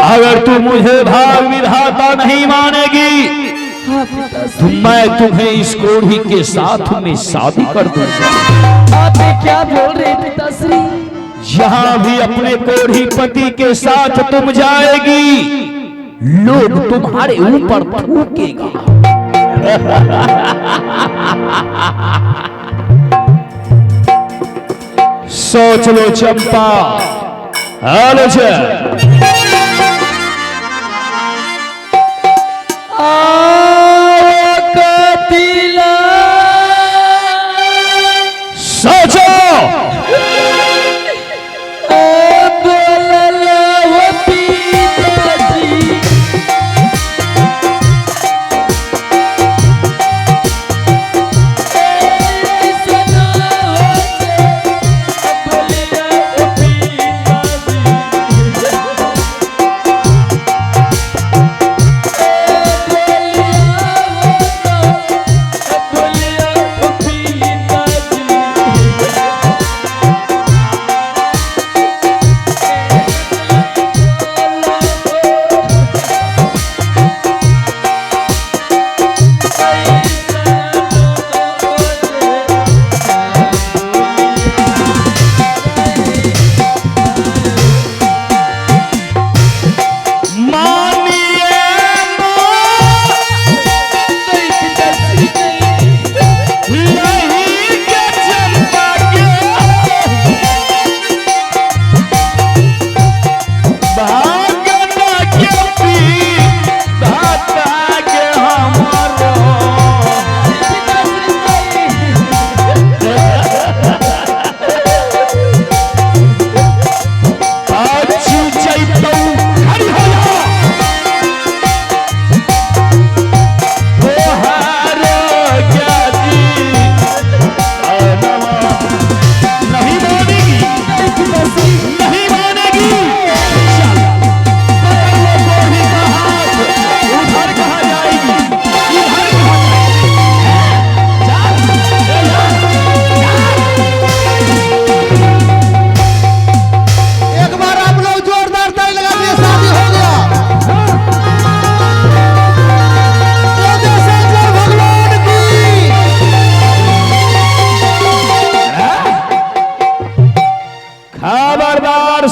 अगर तू मुझे भाग विधाता नहीं मानेगी तो मैं तुम्हें इस कोढ़ी के साथ में शादी कर दूंगा। आप क्या बोल रहे पिताश्री? जहां भी अपने कोढ़ी पति के साथ तुम जाएगी लोग तुम्हारे ऊपर थूकेगा। सोच लो चंपा। आलोचना सोचो।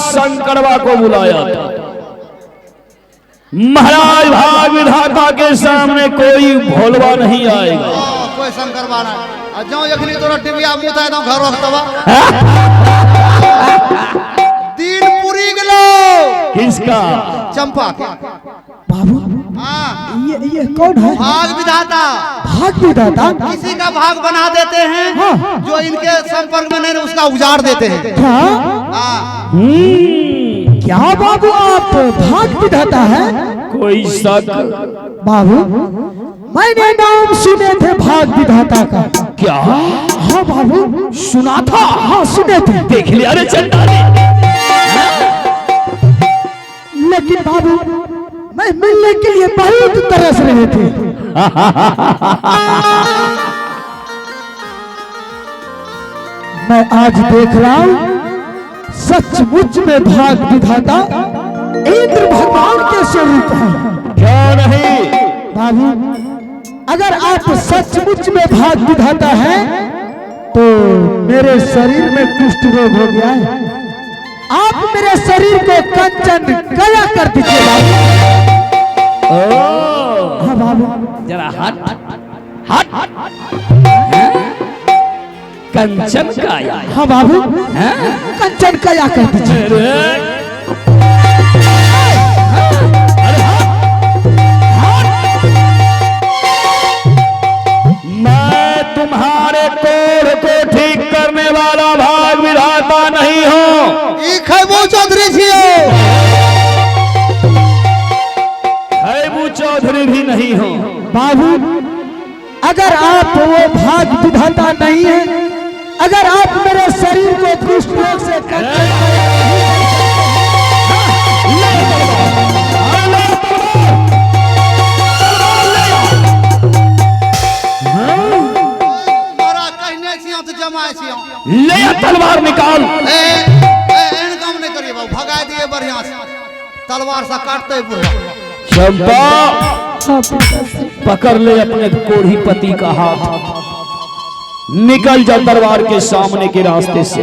शंकरवा को बुलाया था। महाराज भाग विधाता के सामने कोई भोलवा नहीं आएगा। कोई शंकरवा नहीं। जाओ यखनी तोरा टिबिया मुता एकदम घर रखतवा। दिन पूरी गेलो। किसका? चंपा के। बाबू हाँ ये कौन है? भाग विधाता। भाग विधाता? किसी का भाग बना देते हैं। हाँ। जो इनके संपर्क में नहीं उसका उजाड़ देते हैं। क्या? हाँ। क्या बाबू आप भाग विधाता है? कोई शक? बाबू मैंने नाम सुने थे भाग विधाता का। क्या? हाँ बाबू सुना था? हाँ सुने थे। देख लिया रे चंडाली। लेकिन बाबू मैं मिलने के लिए बहुत तरस रहे थे। मैं आज देख रहा हूँ सचमुच में भाग विधाता इंद्र भगवान के स्वरूप है। क्या नहीं? बाबू अगर आप सचमुच में भाग विधाता हैं तो मेरे शरीर में कुष्ठ रोग हो गया है। आप मेरे शरीर को कंचन कया कर दीजिए बाबू। हाँ बाबू जरा हट हट हट। कंचन काया? हाँ बाबू कंचन कया कर दीजिए। मैं तुम्हारे कोढ़ को ठीक करने वाला भाग विधाता नहीं हूँ। चौधरी चौधरी भी नहीं हूँ। बाबू अगर आप वो भाग विधाता नहीं है, अगर आप मेरे शरीर को कुष्ठ रोग से मारा कहने छियो तो जमाए छियो ले आ तलवार निकाल। एन काम नहीं करिए बाबू, भगा दिए बढ़िया से, तलवार से काटते बुढ़ा। चंपा हाँ पिताश्री। पकड़ ले अपने कोढ़ी पति का हाथ, निकल जा दरबार के सामने के रास्ते से।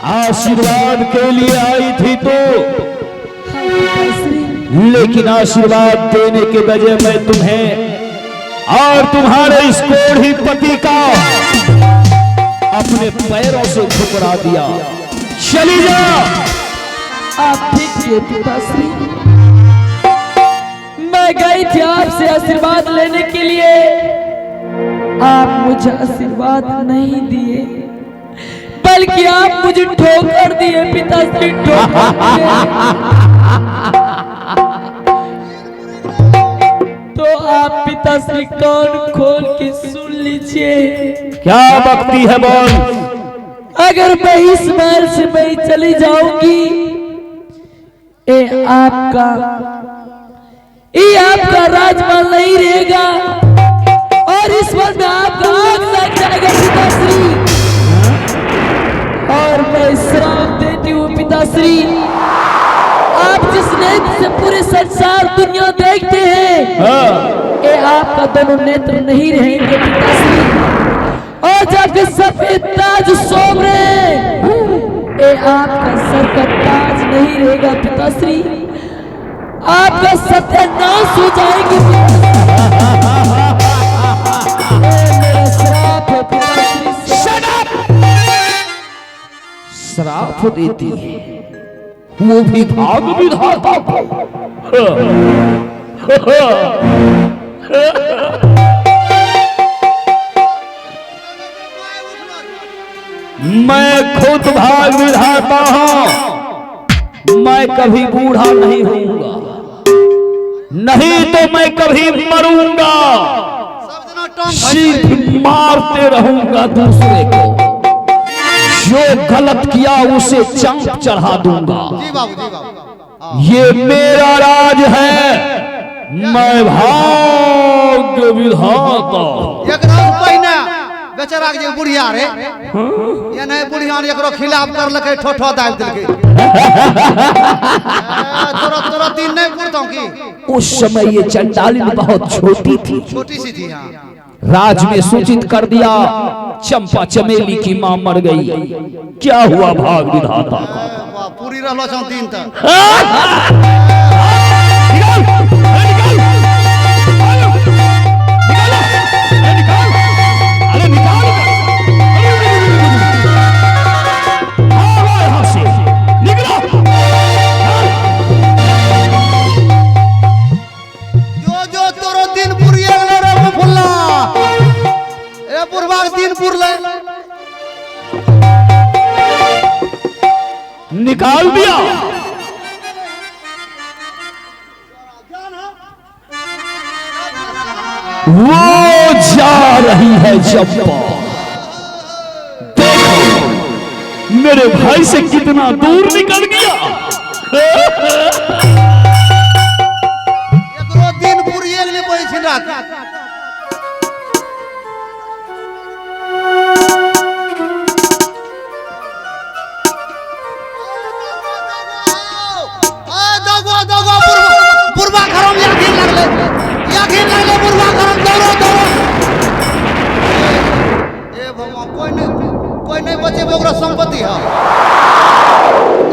आशीर्वाद के लिए आई थी तो, लेकिन आशीर्वाद देने के बजाय मैं तुम्हें और तुम्हारे इस कोढ़ी पति का अपने पैरों से ठुकरा दिया। चली जा। आप ठीक थे पिताश्री, मैं गई थी आपसे आशीर्वाद लेने के लिए, आप मुझे आशीर्वाद नहीं दिए बल्कि आप मुझे ठोकर दिए पिताश्री, ठोकर दिए। तो आप पिताश्री कान खोल के सुन लीजिए। क्या बकती है बोल। अगर मैं इस महल से मैं चली जाऊंगी, ये आपका राजमहल नहीं रहेगा और इस महल में आपका आग लग जाएगा पिताश्री। और मैं श्राप देती हूँ पिताश्री, आप जिस नेत्र से पूरे संसार दुनिया देखते हैं, ये आपका दोनों नेत्र नहीं रहेंगे पिताश्री। और जब सफेद ताज सोमरे, ये आपका सर का ताज नहीं रहेगा पिताश्री, आपका सत्यानाश हो जाएगी। मेरा श्राप है पिताश्री। श्राप देती वो भी भाग विधाता को। मैं खुद भाग विधाता हूं, मैं कभी बूढ़ा नहीं होऊंगा, नहीं तो मैं कभी मरूंगा, सिर्फ मारते रहूंगा दूसरे को, जो गलत किया उसे चांप चढ़ा दूंगा। जी बाबू, जी बाबू। ये मेरा राज है, मैं भाग्य विधाता। एक रात पहिने बेचारा के बुढ़िया रे, ये नहीं बुढ़िया ने एकरो खिलाफ कर लके, ठोठो दाब देलके। तोरा तीन नहीं पूछता की। उस समय ये चंडालिन बहुत छोटी थी, छोटी सी थी। हाँ, राज में सूचित कर दिया चंपा चमेली की मां मर गई। क्या हुआ भाग विधाता का? पूरी रहलो छौ दिन तक। जो तोरो दिन पूरी गेलो रे फुल्ला, ए पूर्वा दिन पुरले निकाल दिया। वो जा रही है चंपा, देखो मेरे भाई से कितना दूर निकल गया। एकरो दिन पूरी गेले पड़ी रात। पूर्वा घरों में याखिन लगले पूर्वा घरों दौड़ो। ए भगवान, कोई ओए नहीं बचे ओकरा संपत्ति है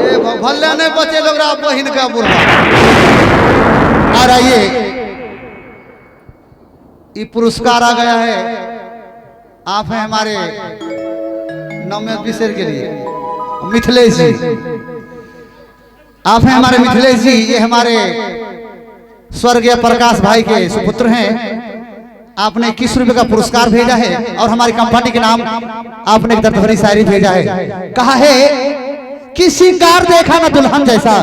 ए भल्ले नहीं बचे लोग बहिन का बुढ़ा। और आइए ये पुरस्कार आ गया है, आप हैं हमारे नवमे विषय के लिए मिथिलेश जी, आप हैं हमारे मिथिलेश जी। ये हमारे स्वर्गीय प्रकाश भाई के सुपुत्र हैं। आपने 21 रुपए का पुरस्कार भेजा है और हमारी कंपनी के नाम आपने एक दर्द भरी शायरी भेजा है। कहा है कि सिंगार देखा ना दुल्हन जैसा,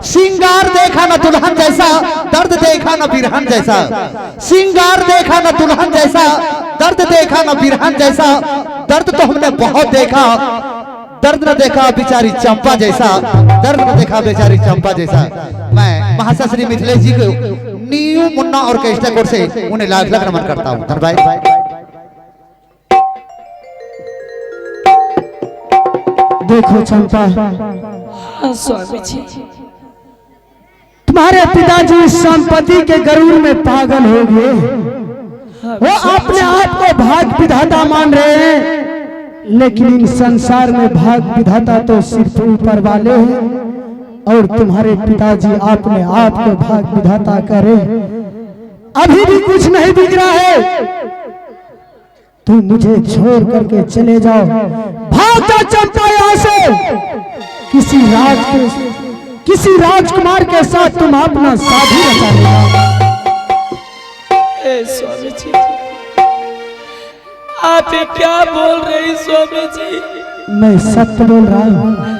सिंगार देखा ना दुल्हन जैसा, दर्द देखा ना बिरहन जैसा, सिंगार देखा ना दुल्हन जैसा, दर्द देखा ना बिरहन जैसा। दर्द तो हमने बहुत देखा, दर्द न देखा बेचारी चंपा जैसा, दर्द न देखा बेचारी चंपा जैसा। मैं महाशय श्री मिथिलेश जी को न्यू मुन्ना ऑर्केस्ट्रा कोर से उन्हें लाख लाख नमन करता हूँ। धन्यवाद। देखो चंपा, हाँ स्वामी जी, तुम्हारे पिताजी संपत्ति के गरूर में पागल हो गए। वो अपने आप को भाग विधाता मान रहे हैं, लेकिन इन संसार में भाग विधाता तो सिर्फ ऊपर वाले हैं। और तुम्हारे पिताजी अपने आप को भाग विधाता करे, अभी भी कुछ नहीं बिगड़ा है। तुम मुझे छोड़ करके चले जाओ, भाग जाओ चंपा यहाँ से। किसी राजकुमार के साथ तुम अपना शादी रचा लेना। स्वामी जी, आप ये क्या बोल रहे हैं स्वामी जी? मैं सत्य बोल रहा हूँ।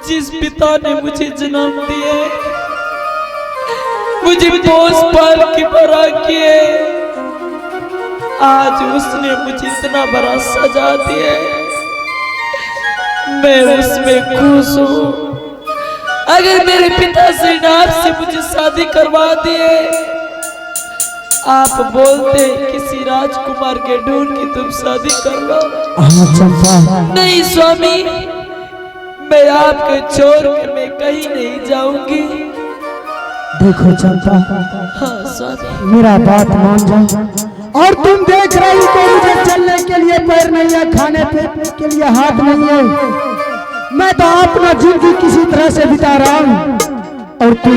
जिस पिता ने मुझे जन्म दिए, मुझे पोस पाल के बड़ा किए, आज उसने मुझे इतना बड़ा सजा दिया, मैं उसमें खुश हूँ। अगर मेरे पिता श्री नाथ से मुझे शादी करवा दिए, आप बोलते किसी राजकुमार के ढूंढ के तुम शादी कर लो। नहीं स्वामी, मैं आपके छोड़ के मैं कहीं नहीं जाऊंगी। देखो चंपा, हाँ स्वामी, मेरा बात मान जाओ। और तुम देख रही हो मुझे चलने के लिए पैर नहीं है, खाने पीने के लिए हाथ नहीं है। मैं तो अपना जिंदगी किसी तरह से बिता रहा हूँ और तुम